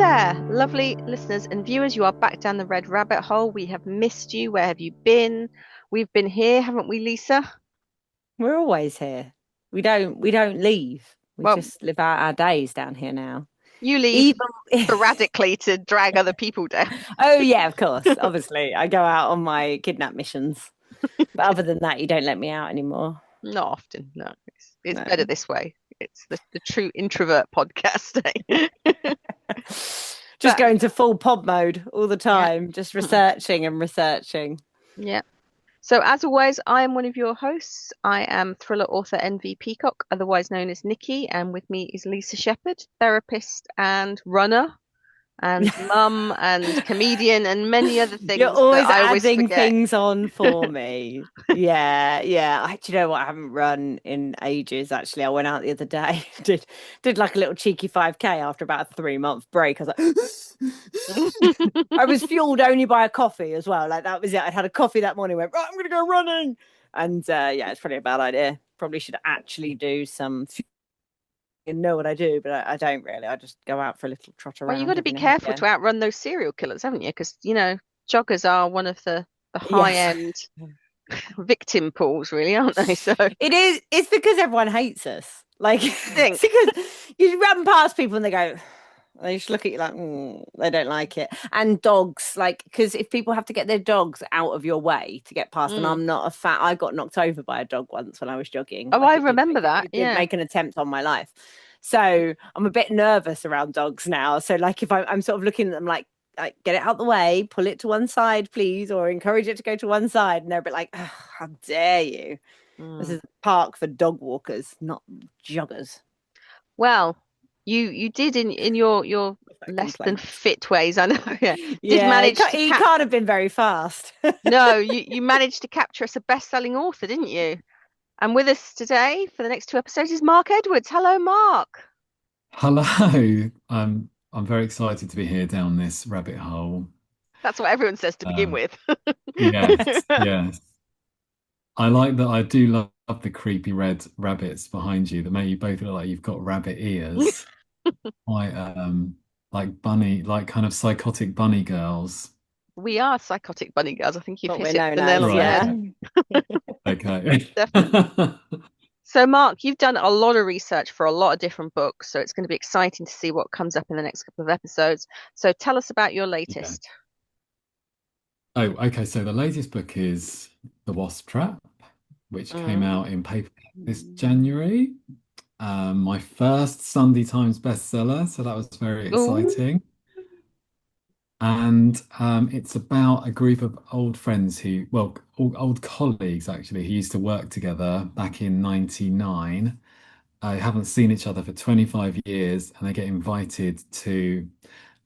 there, lovely listeners and viewers. You are back down the red rabbit hole. We have missed you. Where have you been? We've been here, haven't we, Lisa? We're always here. We don't leave. We Well, just live out our days down here now. you leave Even sporadically to drag other people down. Oh yeah, of course. Obviously, I go out on my kidnap missions. But other than that, you don't let me out anymore. Not often, no. It's better No. this way. It's the true introvert podcast. Just But go into full pod mode all the yeah, time, just researching and researching. yeah. So as always, I am one of your hosts. I am thriller author NV Peacock, otherwise known as Nikki, and with me is Lisa Shepherd, therapist and runner and mum and comedian and many other You're things that always I always adding forget. things on for me. Yeah, yeah. Do you know what? I haven't run in ages. Actually, I went out the other day, did like a little cheeky 5K after about a 3 month break. I was like, I was fueled only by a coffee as well. Like that was it. I'd had a coffee that morning. Went right. I'm gonna go running, and yeah, it's probably a bad idea. Probably should actually do some and know what I do, but I don't really. I just go out for a little trot Well, you've got around to be every now and careful again. to outrun those serial killers, haven't you? Because, joggers are one of the high Yes. end victim pools, really, aren't they? So, It is. It's because everyone hates us. Like, it's think. because you run past people and they go, they just look at you like, they don't like it. And dogs, like, because if people have to get their dogs out of your way to get past, and Mm. I'm not a fat, I got knocked over by a dog once when I was jogging. Oh, Like, I remember that. it did Yeah. make an attempt on my life. So I'm a bit nervous around dogs now. So, like, if I'm sort of looking at them like, get it out the way, pull it to one side, please, or encourage it to go to one side. And they're a bit like, oh, how dare you? This Mm. is a park for dog walkers, not joggers. Well, you did in your What's that less than complaint? fit ways, I know, yeah, did Yeah, manage to he cap. can't have been very fast. No, you managed to capture us a best-selling author, didn't you? And with us today for the next two episodes is Mark Edwards. Hello, Mark. Hello. I'm very excited to be here down this rabbit hole. That's what everyone says to begin Um, with. yes, yes. I like that. I do love the creepy red rabbits behind you that make you both look like you've got rabbit ears. Quite like bunny, like kind of psychotic bunny girls. We are psychotic bunny girls. I think you've What we're hit it known the nail as, on the Right, head. yeah. okay. Okay. Definitely. So, Mark, you've done a lot of research for a lot of different books, so it's going to be exciting to see what comes up in the next couple of episodes. So, tell us about your Yeah. latest. Oh, okay. So the latest book is The Wasp Trap, which came Mm. out in paperback this January. My first Sunday Times bestseller, so that was very Ooh. exciting. And it's about a group of old friends who, well, old colleagues actually, who used to work together back in 99. I haven't seen each other for 25 years, and they get invited to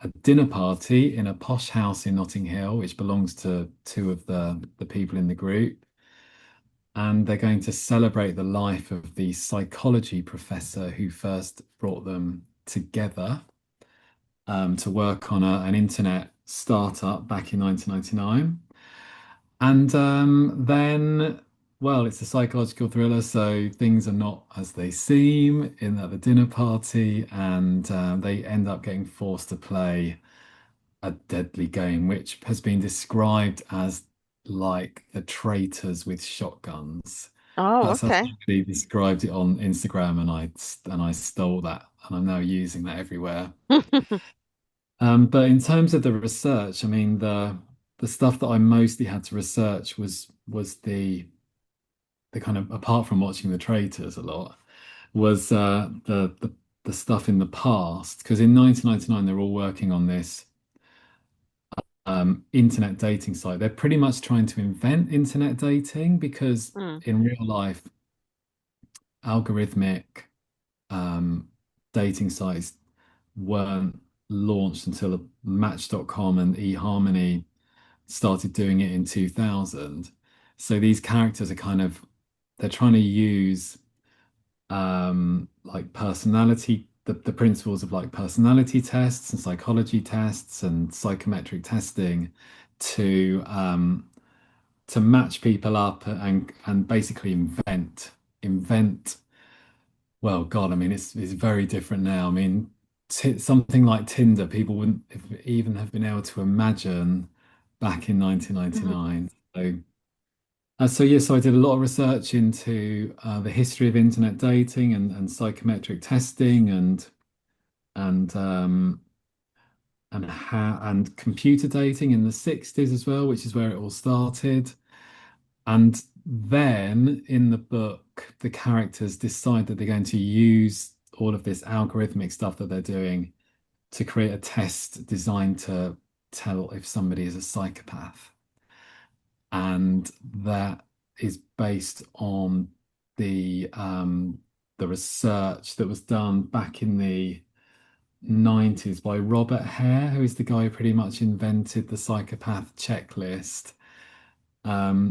a dinner party in a posh house in Notting Hill, which belongs to two of the people in the group. And they're going to celebrate the life of the psychology professor who first brought them together to work on an internet startup back in 1999. And then, well, it's a psychological thriller, so things are not as they seem in at the dinner party, and they end up getting forced to play a deadly game, which has been described as like the traitors with shotguns. Oh, That's how okay. somebody described it on Instagram, and I stole that, and I'm now using that everywhere. But in terms of the research, I mean, the stuff that I mostly had to research was the kind of, apart from watching The Traitors a lot, was the stuff in the past. Because in 1999 they're all working on this internet dating site. They're pretty much trying to invent internet dating because Mm. in real life, algorithmic um, dating sites weren't launched until Match.com and eHarmony started doing it in 2000. So these characters are kind of, they're trying to use like personality, the principles of like personality tests and psychology tests and psychometric testing to match people up and basically invent. Well, God, I mean, it's very different now. I mean, t something like Tinder, people wouldn't even have been able to imagine back in Mhm. 1999. So yes, so I did a lot of research into the history of internet dating and psychometric testing and how and computer dating in the 60s as well, which is where it all started. And then in the book, the characters decide that they're going to use all of this algorithmic stuff that they're doing to create a test designed to tell if somebody is a psychopath. And that is based on the research that was done back in the 90s by Robert Hare, who is the guy who pretty much invented the psychopath checklist.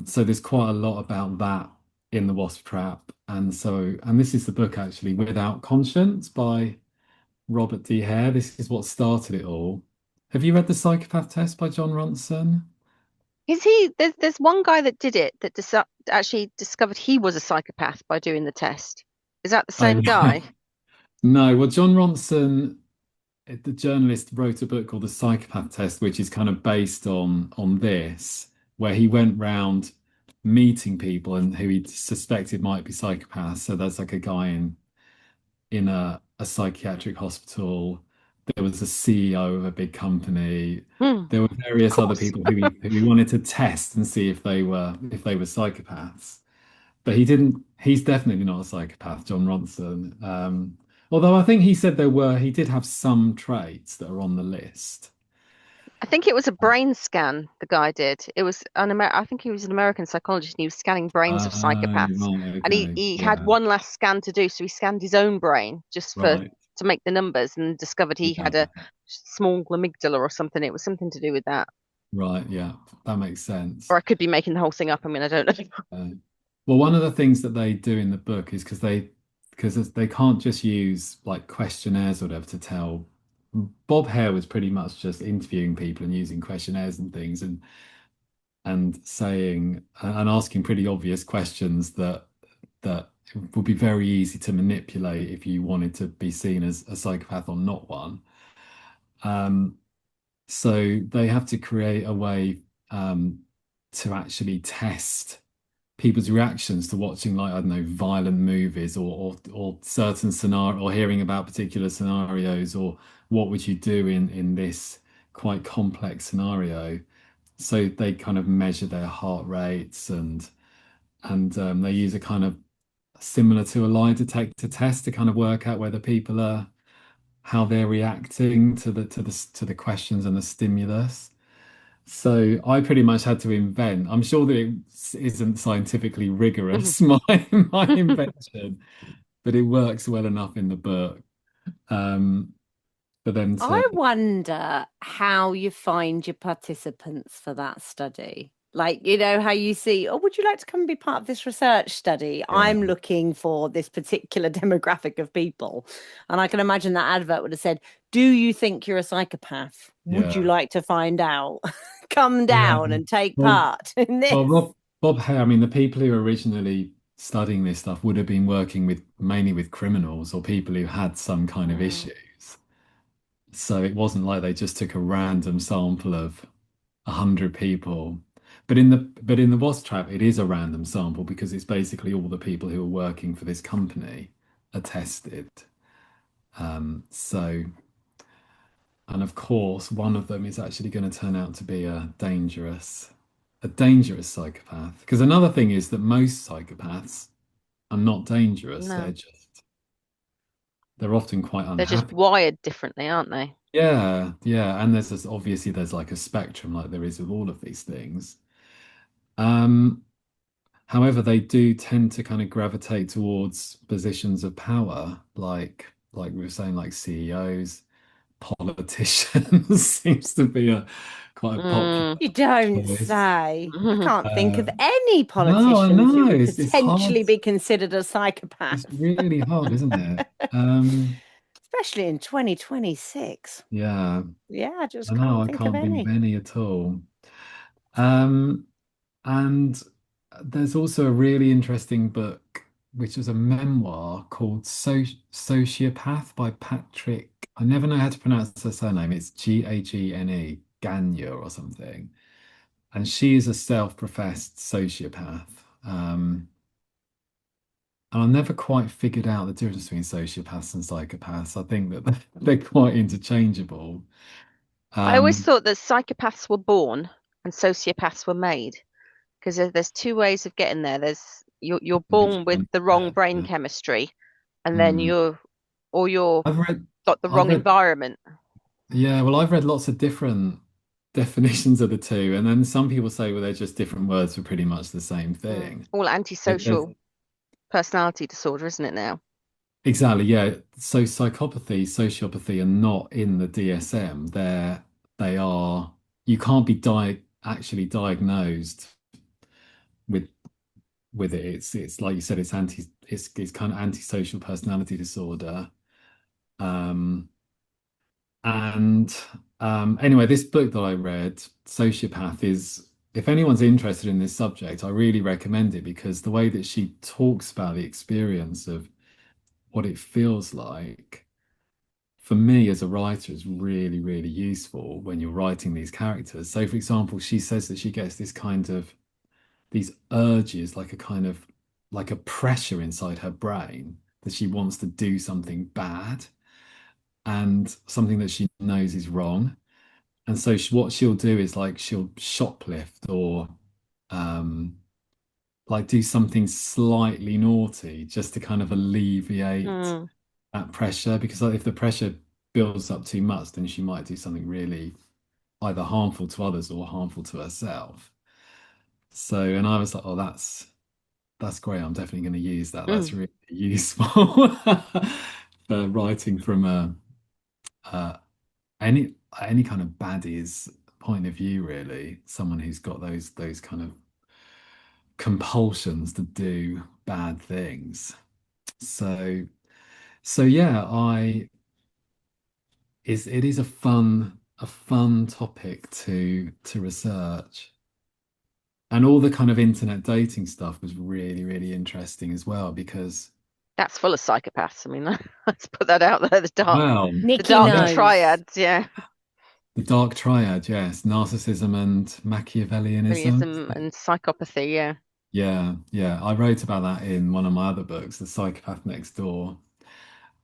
So there's quite a lot about that in the Wasp Trap. And this is the book actually, Without Conscience by Robert D. Hare. This is what started it all. Have you read The Psychopath Test by John Ronson? Is he? There's one guy that did it that actually discovered he was a psychopath by doing the test. Is that the Oh, same guy? no. Well, John Ronson, the journalist, wrote a book called The Psychopath Test, which is kind of based on this, where he went round meeting people and who he suspected might be psychopaths. So there's like a guy in a psychiatric hospital. There was a CEO of a big company. Hmm, There were of various other course. people who he wanted to test and see if they were psychopaths. But he didn't. He's definitely not a psychopath, John Ronson. Although I think he said he did have some traits that are on the list. I think it was a brain scan the guy did. It was I think he was an American psychologist and he was scanning brains of psychopaths. Right, And he, okay, he had yeah, one last scan to do, so he scanned his own brain just for right, to make the numbers and discovered he yeah, had a small amygdala or something. It was something to do with that. right, yeah, that makes Or sense. I could be making the whole thing up. I mean, I don't know. Uh, well, one of the things that they do in the book is because they can't just use like questionnaires or whatever to tell. Bob Hare was pretty much just interviewing people and using questionnaires and things and saying and asking pretty obvious questions that would be very easy to manipulate if you wanted to be seen as a psychopath or not one. Um, so they have to create a way to actually test people's reactions to watching like I don't know violent movies or certain scenario or hearing about particular scenarios or what would you do in this quite complex scenario. So they kind of measure their heart rates and they use a kind of similar to a lie detector test to kind of work out whether people are how they're reacting to the questions and the stimulus. So I pretty much had to invent. I'm sure that it isn't scientifically Mhm. rigorous, my invention, but it works well enough in the book. Um, but then to I wonder how you find your participants for that study. Like, you know, how you see, oh, would you like to come and be part of this research study? yeah, I'm looking for this particular demographic of people. And I can imagine that advert would have said, do you think you're a psychopath? Would you yeah, like to find out? Come yeah. down and take Well, part in this. well, Bob Hare. I mean, the people who were originally studying this stuff would have been working with mainly with criminals or people who had some kind of Mm. issues. So it wasn't like they just took a random sample of 100 people. But in the Wasp Trap, it is a random sample because it's basically all the people who are working for this company are tested. So, and of course, one of them is actually going to turn out to be a dangerous psychopath. Because another thing is that most psychopaths are not dangerous. No, They're often quite they're just unhappy. wired differently, aren't they? Yeah, yeah. And obviously there's like a spectrum like there is with all of these things. Um, However, they do tend to kind of gravitate towards positions of power, like we were saying, like CEOs, politicians seems to be a quite a popular Mm. You don't choice. say. I can't think of Uh, any no, I politicians who know would it's hard. potentially be considered a It's psychopath. really hard, isn't it? Um, Especially in 2026. yeah, Yeah, I I just know can't I think of can't think of any. any at all. Um, And there's also a really interesting book, which is a memoir called Sociopath by Patrick. I never know how to pronounce her surname. It's Gagne, Gagne or something. And she is a self-professed sociopath. And I never quite figured out the difference between sociopaths and psychopaths. I think that they're quite interchangeable. I always Um, thought that psychopaths were born and sociopaths were made because there's two ways of getting there. There's you're born with the wrong brain yeah. chemistry, and then Mm. you're I've read, got the I've wrong read, environment. yeah, well, I've read lots of different definitions of the two, and then some people say, well, they're just different words for pretty much the same thing. All There's antisocial personality disorder, isn't it now? exactly, yeah. So psychopathy, sociopathy are not in the DSM. They are, you can't be actually diagnosed with with it. It's like you said, it's kind of antisocial personality disorder. Um, and anyway, this book that I read, Sociopath, is if anyone's interested in this subject, I really recommend it because the way that she talks about the experience of what it feels like for me as a writer is really, really useful when you're writing these characters. So, for example, she says that she gets this kind of these urges, like a kind of like a pressure inside her brain that she wants to do something bad and something that she knows is wrong. And so what she'll do is like she'll shoplift or um, like do something slightly naughty just to kind of alleviate Mm. that pressure. Because like, if the pressure builds up too much, then she might do something really either harmful to others or harmful to herself. So, and I was like, oh, that's great. I'm definitely going to use that. That's Mm. really useful for writing from uh, any kind of baddie's point of view, really. Someone who's got those kind of compulsions to do bad things. So so yeah, I is it is a fun topic to research. And all the kind of internet dating stuff was really, really interesting as well because That's full of psychopaths. I mean, let's put that out there. well, The Nikki dark yeah, knows. triads, yeah, the dark triad, yes, narcissism and Machiavellianism. Feminism and psychopathy, yeah. Yeah, yeah. I wrote about that in one of my other books, The Psychopath Next Door.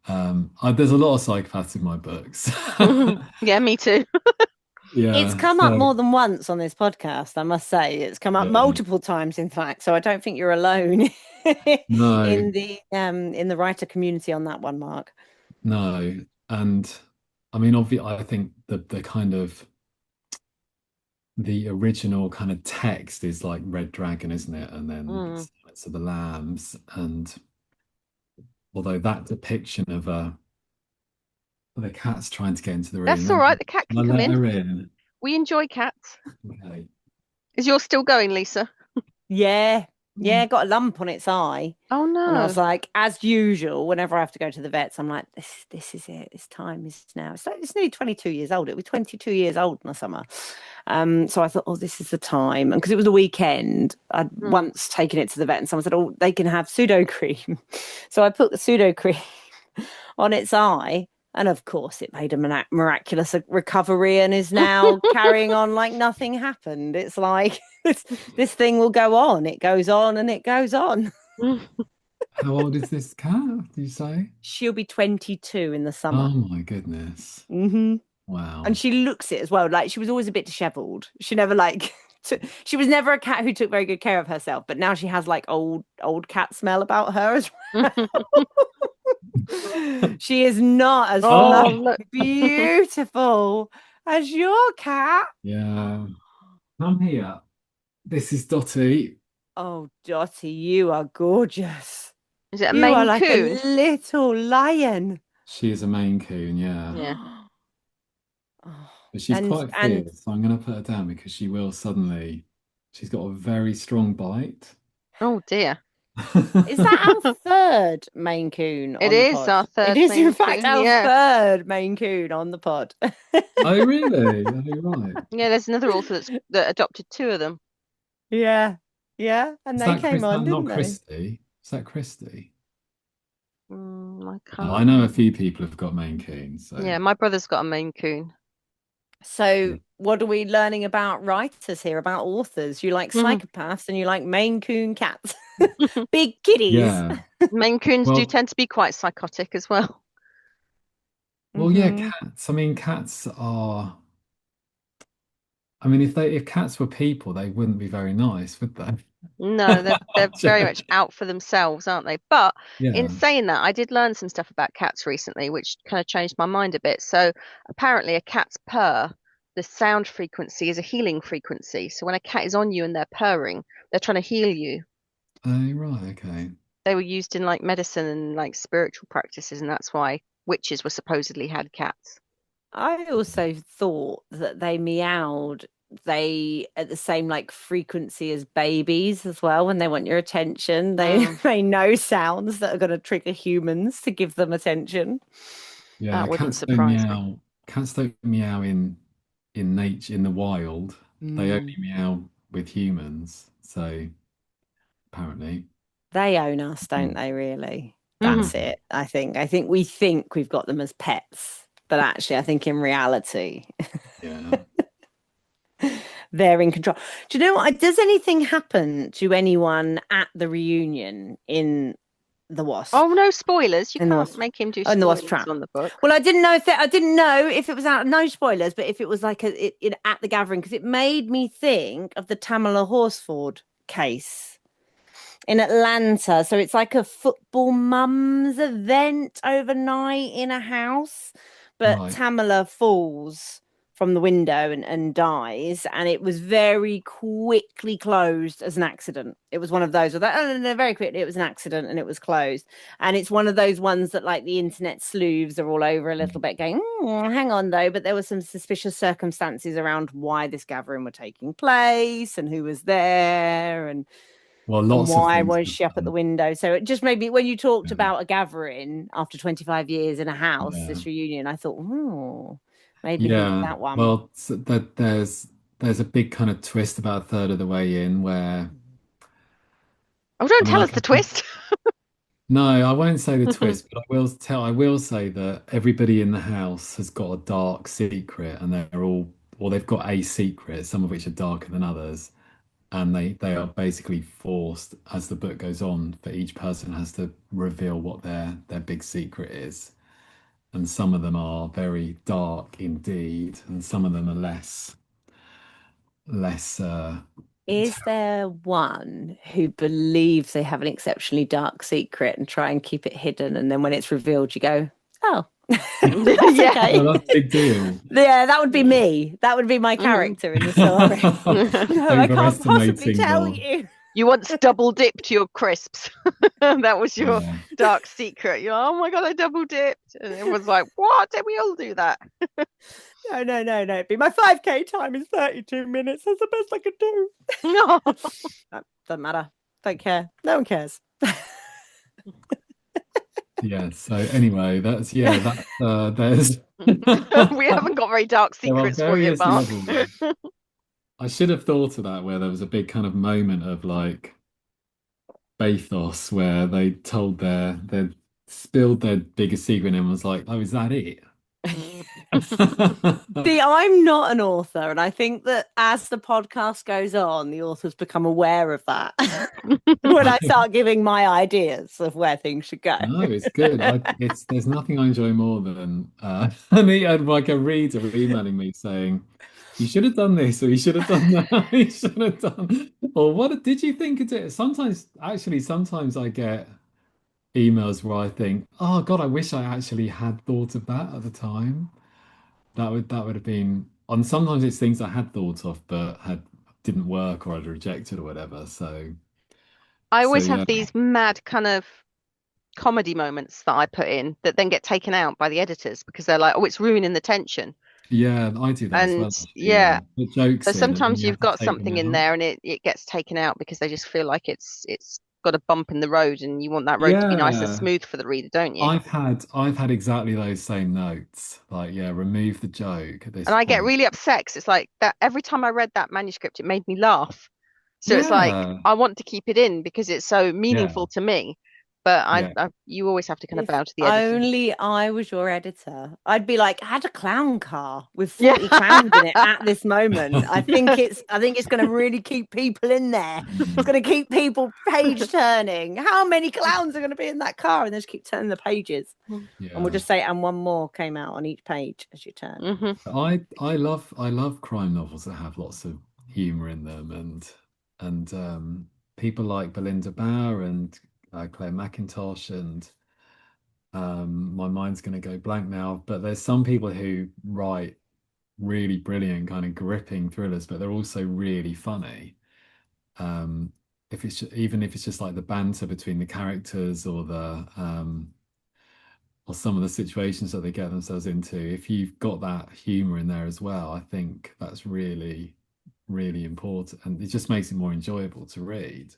There's a lot of psychopaths in my books. Yeah, me too. It's Yeah, come up so more than once on this podcast, I must say. It's come up yeah, multiple times, in fact. So I don't think you're alone no, in the writer community on that one, Mark. no. And I mean, obviously, I think the kind of the original kind of text is like Red Dragon, isn't it? And then Mm. Silence of the Lambs. And although that depiction of the cat's trying to get into the room, That's all right. The cat can can I come let in. her in? We enjoy cats. Okay. Is yours still going, Lisa? Yeah, Mm. yeah, got a lump on its eye. Oh And I was no. like, as usual, whenever I have to go to the vets, I'm like, this is it. This time is now. It's like it's nearly 22 years old. It was 22 years old in the summer. So I thought, oh, this is the time. And because it was the weekend, I'd Mm. once taken it to the vet and someone said, oh, they can have pseudo cream. So I put the pseudo cream on its eye. And of course, it made a miraculous recovery and is now carrying on like nothing happened. It's like this thing will go on. It goes on and it goes on. How old is this cat, do you say? She'll be 22 in the Oh summer. my goodness. Hmm. And Wow. she looks it as well. Like she was always a bit disheveled. She never like she was never a cat who took very good care of herself, but now she has like old cat smell about her as well. She is not as Oh, fluffy, look. beautiful as your cat. Yeah. Come here. This is Dottie. Oh, Dottie, you are gorgeous. Is it a You are Maine like a Coon? little lion. She is a Maine Coon, yeah. Yeah. Oh, But she's quite and fierce, so I'm going to put her down because she will suddenly. She's got a very strong bite. Oh dear. is that our third Maine Coon It on the is pod? our It third is, in Maine fact, Coon. our Yeah. third Maine Coon on the pod. Oh, really? Oh, right. Yeah, there's another author that adopted two of them. Yeah, yeah, and Is they that came Chris? on, That not didn't they? Christy? Is that Christy? I I can't. know a few people have got Maine Coons, so Yeah, my brother's got a Maine Coon. So, yeah. what are we learning about writers here, about authors? You like psychopaths and you like Maine Coon cats, big kitties. Yeah. Maine Coons do Well, tend to be quite psychotic as well. yeah, Hmm. cats. I mean, cats are. I mean, if cats were people, they wouldn't be very nice, would they? No, they're very much out for themselves, aren't they? But in Yeah. saying that, I did learn some stuff about cats recently, which kind of changed my mind a bit. So apparently, a cat's purr, the sound frequency is a healing frequency. So when a cat is on you and they're purring, they're trying to heal you. Oh, right. Okay. They were used in like medicine and like spiritual practices, and that's why witches were supposedly had cats. I also thought that they meowed they at the same like frequency as babies as well when they want your attention. They Mm, they know sounds that are going to trigger humans to give them attention. Yeah, that wouldn't surprise me. Cats don't meow in nature in the wild. They only Mm. meow with humans. So apparently, They own us, don't mm, they, really? Mhm. That's it, I think. I think we think we've got them as pets, but actually I think in reality yeah. they're in control. Do you know what? Does anything happen to anyone at the reunion the Wasp? Oh, no spoilers. You In the can't Wasp make him do Oh, in the Wasp spoilers Trap. on the book. Well, I didn't know if it was out, no spoilers, but if it was like at the gathering, because it made me think of the Tamala Horsford case in Atlanta. So it's like a football mums event overnight in a house, but Right. Tamala falls from the window and dies, and it was very quickly closed as an accident. It was one of those that oh, no, very quickly it was an accident and it was closed. And it's one of those ones that like the internet sleuths are all over a little bit going, hang on though, but there were some suspicious circumstances around why this gathering were taking place and who was there Well, and lots of why things was have she up at the done. window? So it just made me, when you talked Yeah. about a gathering after 25 years in a house, Yeah. this reunion, I thought, oh, made me think of Yeah. that one. Well, there's a big kind of twist about a third of the way in where Oh, I don't mean tell us the twist. no, I won't say the twist, but I will say that everybody in the house has got a dark secret and they're all or they've got a secret, some of which are darker than others. And they are basically forced as the book goes on for each person has to reveal what their big secret is. And some of them are very dark indeed, and some of them are less Is there one who believes they have an exceptionally dark secret and try and keep it hidden? And then when it's revealed, you go, oh, that's Yeah. okay. oh, that's a big deal. Yeah, that would be me. That would be my Mm. character in the story. No, I can't possibly Overestimating tell your you. You once double dipped your crisps. That was your yeah. dark secret. You're, oh my God, I double dipped. And everyone's like, what? Did we all do that? No, no, no, no. It'd be my 5K time is 32 minutes. That's the best I could do. No. Doesn't matter. Don't care. No one cares. Yeah. So anyway, that's yeah, that there's We haven't got very dark there are secrets for you, various Mark. levels. I should have thought of that where there was a big kind of moment of like bathos where they told they spilled their biggest secret and was like, oh, is that it? See, I'm not an author, and I think that as the podcast goes on, the authors become aware of that when I start giving my ideas of where things should go. No, it's good. There's nothing I enjoy more than like a reader emailing me saying, "You should have done this, or you should have done that. You should have done." Or what did you think of it? Sometimes I get emails where I think, "Oh God, I wish I actually had thought of that at the time." That would have been. And sometimes it's things I had thought of but had didn't work or I'd rejected or whatever. I So always yeah, have these mad kind of comedy moments that I put in that then get taken out by the editors because they're like, oh, it's ruining the tension. yeah, I do that as And well. Actually, yeah, yeah, put so jokes in and then sometimes you have you've to got take them something in out. there and it gets taken out because they just feel like it's got a bump in the road and you want that road to be nice and Yeah, smooth for the reader, don't you? I've had exactly those same notes. Like, yeah, remove the joke at And this I get point. really upset 'cause it's like that every time I read that manuscript, it made me laugh. So it's like Yeah, I want to keep it in because it's so yeah, meaningful to me. but Yeah. you always have to kind of If bow to the editor. only I was your editor, I'd be like, add a clown car with Yeah. 40 clowns in it at this moment. I think it's going to really keep people in there. It's Mm, going to keep people page turning. How many clowns are going to be in that car? And then just keep turning the pages. And we'll yeah. just say, and one more came out on each page as you turn. Hmm. I love crime novels that have lots of humor in them, and people like Belinda Bauer and Claire McIntosh, and my mind's going to go blank now, but there's some people who write really brilliant kind of gripping thrillers, but they're also really funny. Um, if it's even if it's just like the banter between the characters, or some of the situations that they get themselves into, if you've got that humor in there as well, I think that's really, really important, and it just makes it more enjoyable to read.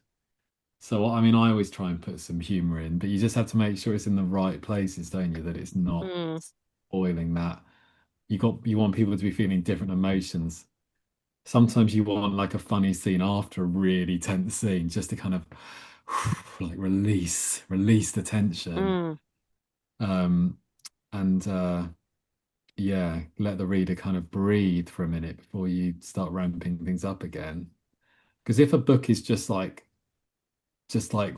So, I mean, I always try and put some humor in, but you just have to make sure it's in the right places, don't you? That it's not Mm. spoiling that. You want people to be feeling different emotions. Sometimes you want like a funny scene after a really tense scene, just to kind of like release the tension. Mm. Um, and yeah, let the reader kind of breathe for a minute before you start ramping things up again. Because if a book is just like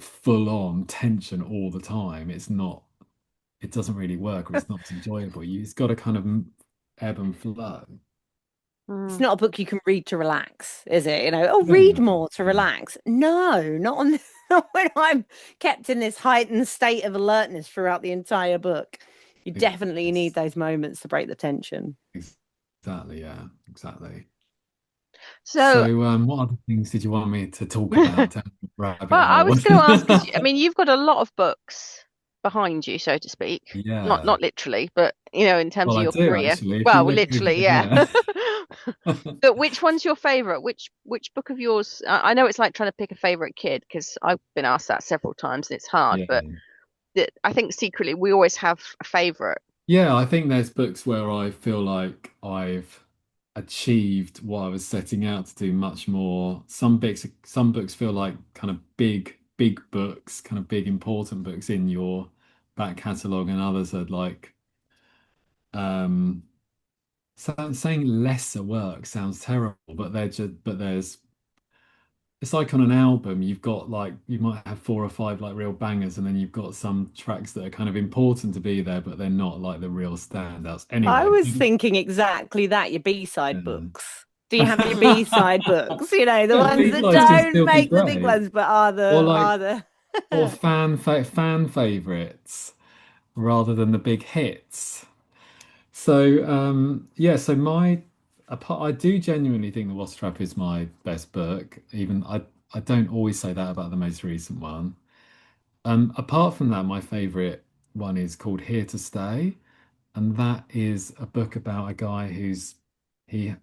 full on tension all the time, it doesn't really work, or it's not enjoyable. It's got to kind of ebb and flow. It's Mm. not a book you can read to relax, is it? Oh, No, read no, more to no. relax. No, not on not when I'm kept in this heightened state of alertness throughout the entire book. You definitely need Yes, those moments to break the tension. exactly. Yeah, exactly. So, So, what other things did you want me to talk well, about down the rabbit I hole? was going to ask because I mean, you've got a lot of books behind you, so to speak. Not Yeah. not literally, but in terms Well, of I your do career. actually. If you Well, look, literally, yeah. yeah. But which one's your favorite? Which book of yours? I know it's like trying to pick a favorite kid because I've been asked that several times and it's hard, Yeah. but I think secretly we always have a favorite. Yeah, I think there's books where I feel like I've achieved what I was setting out to do much more. Some books feel like kind of big books, kind of big important books in your back catalogue, and others are like um saying lesser work sounds terrible, but there's it's like on an album, you've got like you might have four or five like real bangers, and then you've got some tracks that are kind of important to be there, but they're not like the real standouts. I Anyway, was thinking exactly that, your B-side yeah. books. Do you have your B-side books? The Yeah, ones that B-sides can don't still be make the big great, ones, but are or the like are the fan favorites rather than the big hits. So yeah, so I do genuinely think The Wasp Trap is my best book. Even I don't always say that about the most recent one. Apart from that, my favorite one is called Here to Stay, and that is a book about a guy he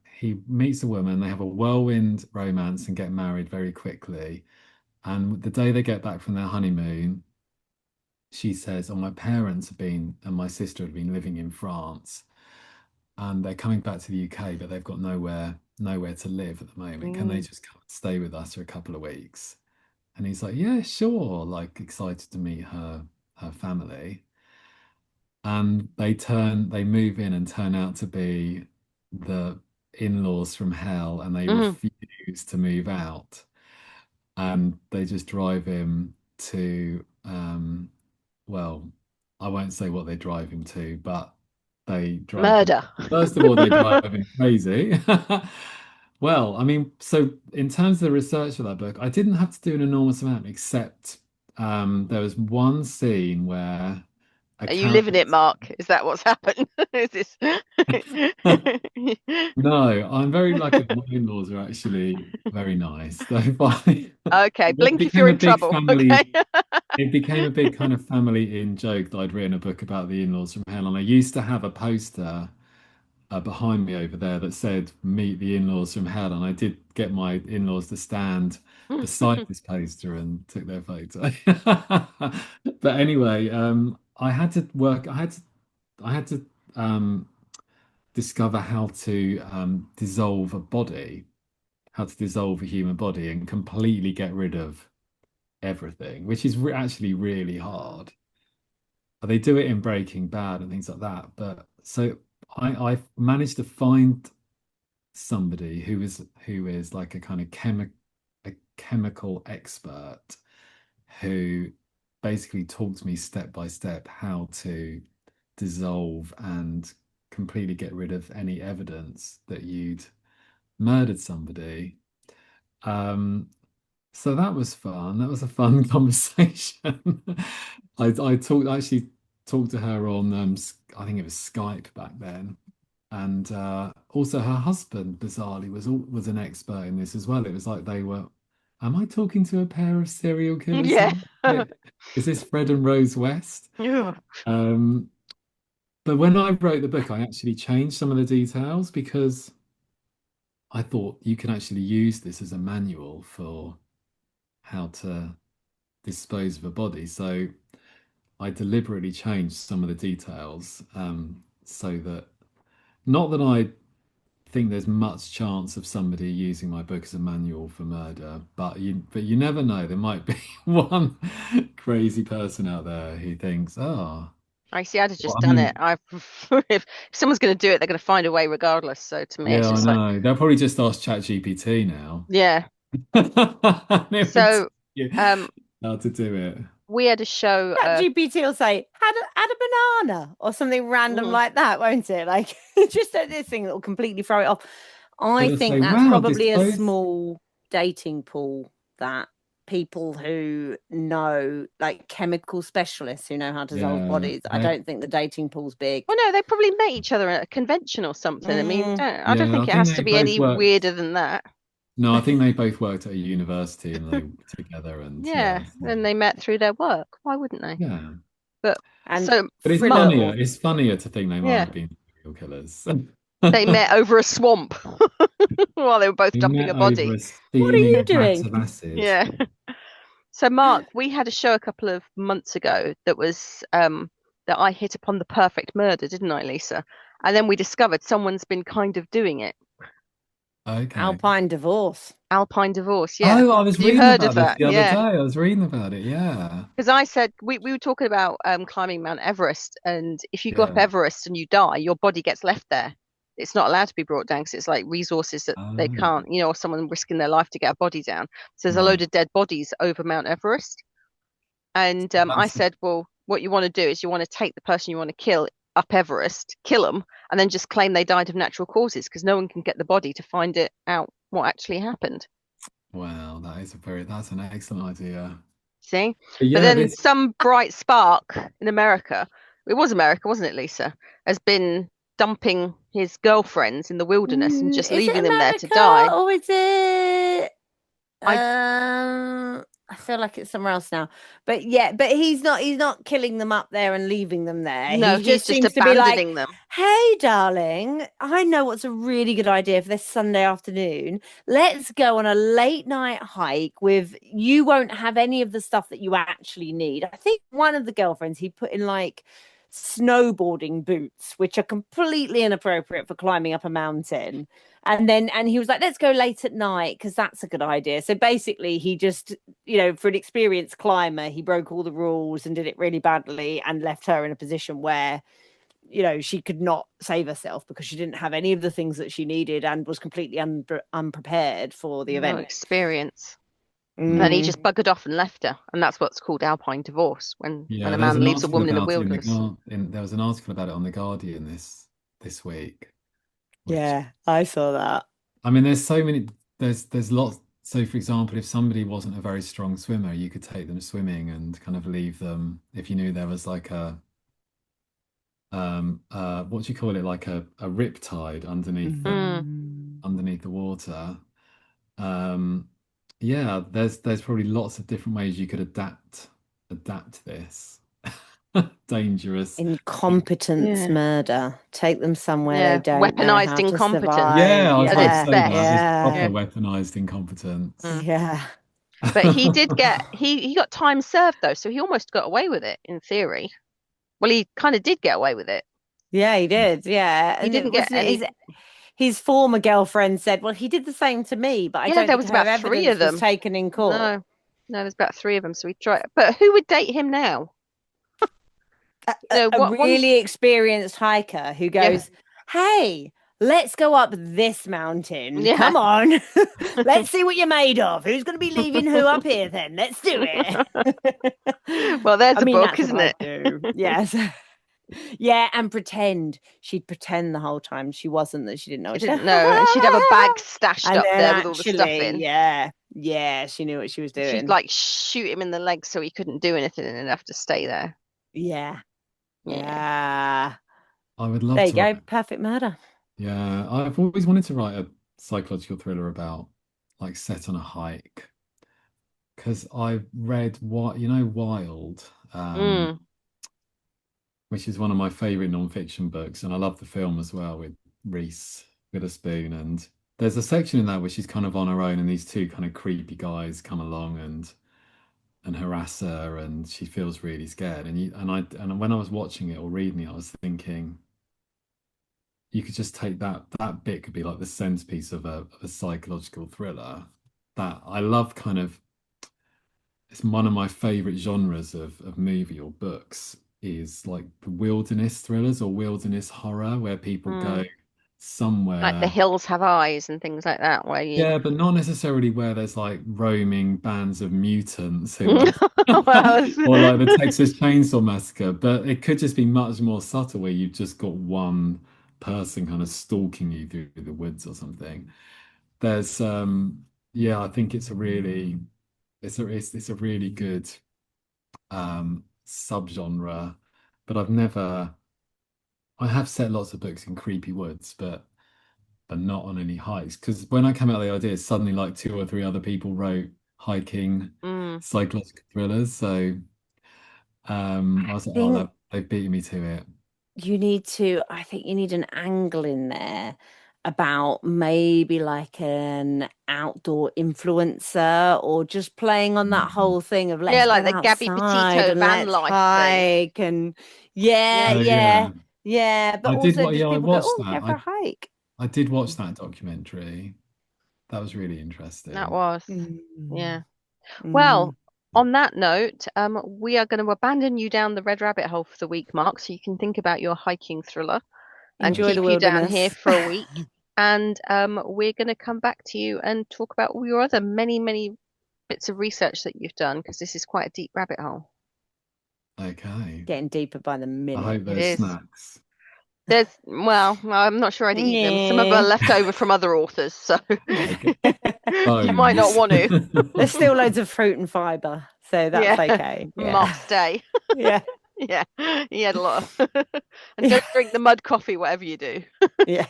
meets a woman, they have a whirlwind romance and get married very quickly. And the day they get back from their honeymoon, she says, "Oh, my parents have been and my sister have been living in France, and they're coming back to the UK, but they've got nowhere to live at the moment. Can they Mm. just come and stay with us for a couple of weeks?" And he's like, "Yeah, sure," like excited to meet her family. And they move in and turn out to be the in-laws from hell, and they Mm. refuse to move out. And they just drive him to well, I won't say what they drive him to, but they drive him. Murder. First of all, they drive him crazy. Well, I mean, so in terms of the research for that book, I didn't have to do an enormous amount, except there was one scene where a Are you living character. it, Mark? Is that what's happened? Is this? No, I'm very lucky that my in-laws are actually very nice. They're fine. Okay, It blink if you're became a in big trouble. Okay. family. It became a big kind of family in joke that I'd written a book about the in-laws from hell, and I used to have a poster behind me over there that said "Meet the in-laws from hell," and I did get my in-laws to stand beside this poster and took their photo. But anyway, I had to work. I had to um, discover how to dissolve a human body, and completely get rid of everything, which is actually really hard. They do it in Breaking Bad and things like that. But so I managed to find somebody who is like a kind of chemical expert who basically taught me step by step how to dissolve and completely get rid of any evidence that you'd murdered somebody. Um, so that was fun. That was a fun conversation. I talked to her on I think it was Skype back then, and also her husband bizarrely was an expert in this as well. It was like they were. Am I talking to a pair of serial killers Yeah. here? Is this Fred and Rose West? Ugh. Um, but when I wrote the book, I actually changed some of the details because I thought you can actually use this as a manual for how to dispose of a body. So I deliberately changed some of the details so that not that I think there's much chance of somebody using my book as a manual for murder, but you never know. There might be one crazy person out there who thinks, oh, I see. I'd have well, just I done it. mean, If someone's going to do it, they're going to find a way regardless. So to me, it's yeah, I just like, know. They'll probably just ask ChatGPT now. yeah. And it would tell So you um, how to do it. we had a show. GPT will say, add a banana or something random Mm, like that, won't it? Like just this thing that will completely throw it off. I It'll think say, that's wow, probably a dispose. small dating pool, that people who know, like chemical specialists who know how to dissolve Yeah, bodies. I don't think the dating pool's big. well, no, they probably met each other at a convention or something. I mean, Mm, I don't yeah. I think it think has to they be both any worked. weirder than that. No, I think they both worked at a university and they were together. And yeah, Yeah, so, and they met through their work. Why wouldn't they? yeah. But and so But it's thriller Mark, funnier. or It's funnier to think they might yeah, have been serial killers. they met over a swamp while they were both We dumping met a over body. a what are you steaming vat doing? of acid. Yeah. So Mark, we had a show a couple of months ago that was that I hit upon the perfect murder, didn't I, Lisa? And then we discovered someone's been kind of doing it. Okay. Alpine divorce. Alpine divorce, yeah. Oh, I was Have you reading heard of about this that? the other day. Yeah. I was reading about it. Yeah. Because I said we were talking about climbing Mount Everest, and if you go up Yeah. Everest and you die, your body gets left there. It's not allowed to be brought down because it's like resources that they Oh, can't, or someone risking their life to get a body down. So there's a load right. of dead bodies over Mount Everest. And I That's said, well, what you want to do is you want to take the person you want to kill up Everest, kill them, and then just claim they died of natural causes because no one can get the body to find it out what actually happened. Wow. That's an excellent idea. See? But But yeah, then this. some bright spark in America, it was America, wasn't it, Lisa? Has been dumping his girlfriends in the wilderness and just Is it leaving them there to America die. or is it I I feel like it's somewhere else now. But yeah, but he's not killing them up there and leaving them there. no, He he's just just seems to be like, abandoning them. "Hey darling, I know what's a really good idea for this Sunday afternoon. Let's go on a late night hike with you won't have any of the stuff that you actually need." I think one of the girlfriends he put in like snowboarding boots, which are completely inappropriate for climbing up a mountain. And he was like, let's go late at night because that's a good idea. So basically he just, for an experienced climber, he broke all the rules and did it really badly and left her in a position where she could not save herself because she didn't have any of the things that she needed and was completely unprepared for the No event. experience. And then he Mm. just buggered off and left her. And that's what's called alpine divorce, when Yeah, a there was man an leaves a article woman in the about it in the wilderness. there was an article about it on the Guardian this week, which Yeah, I saw that. I mean, there's so many. There's lots. So, for example, if somebody wasn't a very strong swimmer, you could take them swimming and kind of leave them if you knew there was like a what do you call it, like a rip tide Mm. underneath the water. Um, yeah, there's probably lots of different ways you could adapt this dangerous. Incompetence Yeah. murder. Take them somewhere they Yeah. don't know Weaponized how to incompetence survive. Yeah, I was at about to its Yeah, say that. It's best. proper yeah, Yeah. weaponized incompetence. Mm. yeah. But he did get he got time served though, so he almost got away with it in theory. Well, he kind of did get away with it. Yeah, he did. Yeah. He And didn't it get wasn't any. his former girlfriend said, well, he did the same to me, but I Yeah, don't there think was her about three of evidence was them. taken in court. No. No, there's about 3 of them, so we try. But who would date him now? A What one's? really experienced hiker who Yeah. goes, "Hey, let's go up this mountain. Yeah. Come on. Let's see what you're made of. Who's going to be leaving who up here then? Let's do it." Well, there's I a mean, book, that's isn't what it? I do. Yes. Yeah, and pretend. She'd pretend the whole time she wasn't, that she didn't know She what didn't know, and she'd have a bag stashed And up then there with all the stuff actually, in. yeah, she knew what she was doing. She'd like shoot him in the leg so he couldn't do anything and have to stay there. Yeah. Yeah. I would love There you to go. write. Perfect murder. Yeah, I've always wanted to write a psychological thriller about like set on a hike because I've read what Wild, Mm. which is one of my favorite non-fiction books, and I love the film as well with Reese Witherspoon. And there's a section in that where she's kind of on her own, and these two kind of creepy guys come along and harass her, and she feels really scared. And when I was watching it or reading it, I was thinking you could just take that bit could be like the centerpiece of a psychological thriller that I love. Kind of, it's one of my favorite genres of movie or books is like the wilderness thrillers or wilderness horror where people go Like The somewhere. Hills Have Eyes and things like that, where you. Yeah, but not necessarily where there's like roaming bands of mutants who are Well, or like the Texas Chainsaw Massacre, but it could just be much more subtle where you've just got one person kind of stalking you through the woods or something. There's yeah, I think it's a really good subgenre, but I have set lots of books in creepy woods, but not on any hikes. Because when I came out with the idea, suddenly like 2 or 3 other people wrote hiking mm. psychological thrillers. So I was like, oh, think they've beaten me to it. I think you need an angle in there about maybe like an outdoor influencer or just playing on that whole thing of Yeah, let's like get the Gabby outside Petito and van let's life thing. hike and yeah, Yeah. Oh yeah, yeah, yeah. But I did. also What? just Yeah, I people go, watched oh, that. go for a hike. I did watch that documentary. That was really That interesting. was. Mm. Yeah. Mm. Well, on that note, we are going to abandon you down the red rabbit hole for the week, Mark, so you can think about your hiking thriller and Enjoy the keep you down here wilderness. for a week. And we're going to come back to you and talk about all your other many, many bits of research that you've done, because this is quite a deep rabbit hole. Okay. Getting deeper by the I minute. hope It there's is. snacks. Well, I'm not sure I'd eat them. Some of them are Yeah. left over from other authors, so Okay. you might not want to. There's still loads of fruit and fiber, so that's Yeah. okay. Yeah. Mark's day. Yeah. Yeah, he had a lot of. And Yeah. don't drink the mud coffee, whatever you do. Yeah.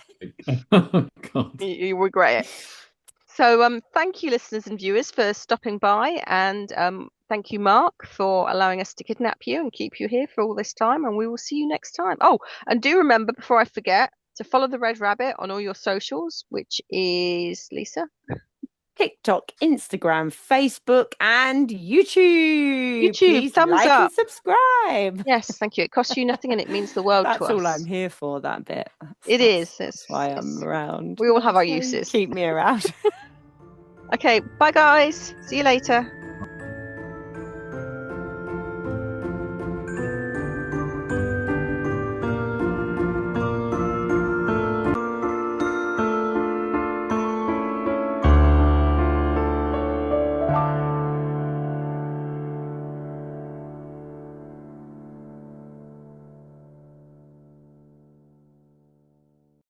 Oh, God. You regret it. So, thank you, listeners and viewers, for stopping by, and thank you, Mark, for allowing us to kidnap you and keep you here for all this time. And we will see you next time. Oh, and do remember, before I forget, to follow the Red Rabbit on all your socials, which is Lisa. TikTok, Instagram, Facebook, and YouTube. YouTube, Please thumbs like up. and subscribe. Yes, thank you. It costs you nothing, and it means the world That's to all us. I'm here for, that bit. It is. That's why I'm around. We all have our So uses. keep me around. Okay, bye, guys. See you later.